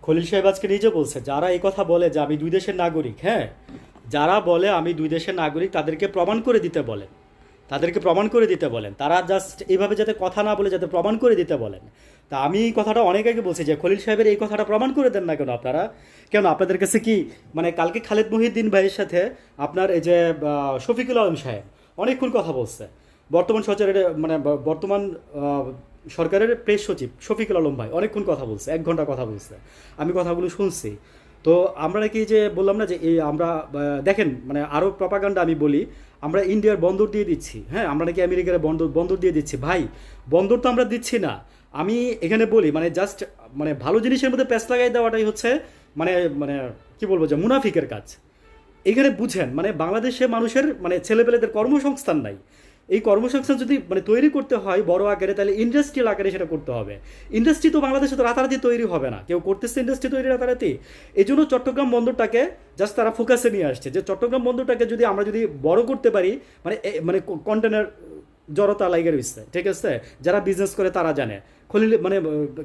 খলিল সাহেব আজকে নিজে বলছে যারা এই কথা বলে যে আমি দুই দেশের নাগরিক, হ্যাঁ, যারা বলে আমি দুই দেশের নাগরিক তাদেরকে প্রমাণ করে দিতে বলেন, তাদেরকে প্রমাণ করে দিতে বলেন, তারা জাস্ট এইভাবে যাতে কথা না বলে যাতে প্রমাণ করে দিতে বলেন। তা আমি এই কথাটা অনেক আগে বলছি যে খলিল সাহেবের এই কথাটা প্রমাণ করে দেন না কেন আপনারা? কেন আপনাদের কাছে কি মানে কালকে খালেদ মহিউদ্দিন ভাইয়ের সাথে আপনার এই যে শফিকুল আলম সাহেব অনেকক্ষণ কথা বলছে, বর্তমান সরকারের মানে বর্তমান সরকারের প্রেস সচিব শফিকুল আলম ভাই অনেকক্ষণ কথা বলছে, 1 ঘন্টা কথা বলছে, আমি কথাগুলো শুনছি। তো আমরা নাকি যে বললাম না যে এই আমরা দেখেন মানে আরও প্রপাগান্ডা আমি বলি, আমরা ইন্ডিয়ার বন্দর দিয়ে দিচ্ছি, হ্যাঁ, আমরা নাকি আমেরিকার বন্দর বন্দর দিয়ে দিচ্ছি। ভাই বন্দর তো আমরা দিচ্ছি না। আমি এখানে বলি মানে জাস্ট মানে ভালো জিনিসের মধ্যে প্যাঁচ লাগাই দেওয়াটাই হচ্ছে মানে মানে কি বলবো যে মুনাফিকের কাজ। এখানে বুঝেন মানে বাংলাদেশে মানুষের মানে ছেলেপেলেদের কর্মসংস্থান নাই। এই কর্মসংস্থান যদি মানে তৈরি করতে হয় বড় আকারে, তাহলে ইন্ডাস্ট্রিয়াল আকারে সেটা করতে হবে। ইন্ডাস্ট্রি তো বাংলাদেশে তো রাতারাতি তৈরি হবে না, কেউ করতেছে ইন্ডাস্ট্রি তৈরি রাতারাতি। এই জন্য চট্টগ্রাম বন্দরটাকে জাস্ট তারা ফোকাসে নিয়ে আসছে যে চট্টগ্রাম বন্দরটাকে যদি আমরা যদি বড় করতে পারি, মানে মানে কন্টেনার জড়তা লাইগে রয়েছে, ঠিক আছে, যারা বিজনেস করে তারা জানে। খলিল মানে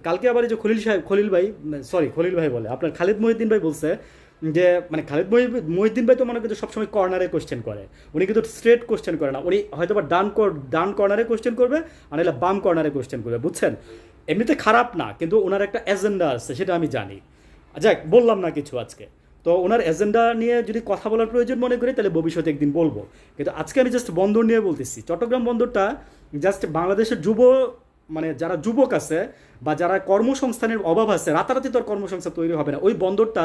কালকে আবার এই যে খলিল সাহেব, খলিল ভাই, সরি খলিল ভাই বলে আপনার খালিদ মহিউদ্দিন ভাই বলছে যে মানে খালিদ মহিউদ্দিন ভাই তো মনে করছে সবসময় কর্নারে কোশ্চেন করে, উনি কিন্তু স্ট্রেট কোশ্চেন করে না, উনি হয়তো বা ডান কর্নারে কোশ্চেন করবে আর নাহলে বাম কর্নারে কোশ্চেন করবে, বুঝছেন। এমনিতে খারাপ না, কিন্তু ওনার একটা এজেন্ডা আছে সেটা আমি জানি। যাক, বললাম না কিছু আজকে। তো ওনার এজেন্ডা নিয়ে যদি কথা বলার প্রয়োজন মনে করি তাহলে ভবিষ্যতে একদিন বলবো, কিন্তু আজকে আমি জাস্ট বন্দর নিয়ে বলতেছি। চট্টগ্রাম বন্দরটা জাস্ট বাংলাদেশের মানে যারা যুবক আছে বা যারা কর্মসংস্থানের অভাব আছে, রাতারাতি তোর কর্মসংস্থান তৈরি হবে না। ওই বন্দরটা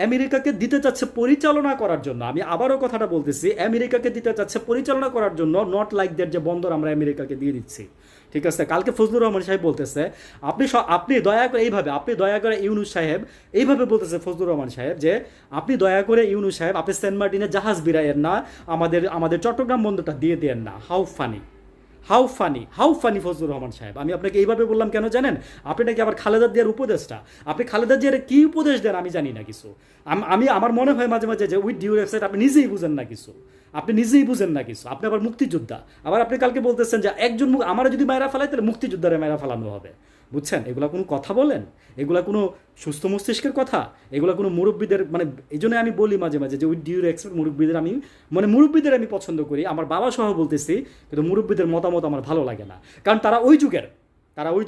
আমেরিকাকে দিতে চাচ্ছে পরিচালনা করার জন্য, আমি আবারও কথাটা বলতেছি, আমেরিকাকে দিতে চাচ্ছে পরিচালনা করার জন্য, নট লাইক দ্যাট যে বন্দর আমরা আমেরিকাকে দিয়ে দিচ্ছি, ঠিক আছে। কালকে ফজলুর রহমান সাহেব বলতেছে আপনি দয়া করে এইভাবে, আপনি দয়া করে ইউনুস সাহেব এইভাবে বলতেছে ফজলুর রহমান সাহেব যে আপনি দয়া করে ইউনুস সাহেব আপনি সেন্ট মার্টিনে জাহাজ বিরাইয়েন না, আমাদের চট্টগ্রাম বন্দরটা দিয়ে দেন না। হাউ ফানি ফজলুর রহমান সাহেব। আমি আপনাকে এইভাবে বললাম কেন জানেন? আপনি নাকি আবার খালেদা জিয়ার উপদেশটা, আপনি খালেদা জিয়ার কি উপদেশ দেন আমি জানি না কিছু। আমি আমার মনে হয় মাঝে মাঝে যে উইথ ডিউ রেসপেক্ট আপনি নিজেই বুঝেন না কিছু, আপনি নিজেই বুঝেন না কিছু। আপনি আবার মুক্তিযোদ্ধা, আবার আপনি কালকে বলতেছেন যে একজন আমার যদি মায়েরা ফেলায় তাহলে মুক্তিযোদ্ধারে মায়েরা ফেলানো হবে, বুঝছেন। এগুলা কোনো কথা বলেন? এগুলা কোনো সুস্থ মস্তিষ্কের কথা? এগুলা কোনো মুরব্বীদের মানে এই জন্য আমি বলি মাঝে মাঝে যে উইথ ডিউ রেসপেক্ট মুরব্বীদের আমি মানে মুরব্বীদের আমি পছন্দ করি, আমার বাবা সহ বলতেছি, কিন্তু মুরব্বীদের মতামত আমার ভালো লাগে না, কারণ তারা ওই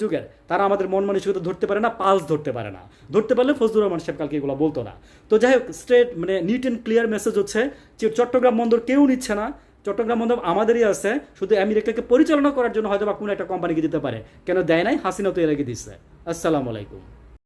যুগের, তারা আমাদের মন মানসিকতা ধরতে পারে না, পালস ধরতে পারে না। ধরতে পারলে ফজলুর রহমান সাহেব কালকে এগুলো বলতো না। তো যাই হোক, স্ট্রেট মানে নিট অ্যান্ড ক্লিয়ার মেসেজ হচ্ছে যে চট্টগ্রাম বন্দর কেউ নিচ্ছে না, চট্টগ্রাম বন্দর আমাদেরই আছে, শুধু আমেরিকাকে পরিচালনা করার জন্য হয়তো বা কোনো একটা কোম্পানিকে দিতে পারে। কেন দেয় নাই? হাসিনা তো এর আগে দিচ্ছে। আসসালামু আলাইকুম।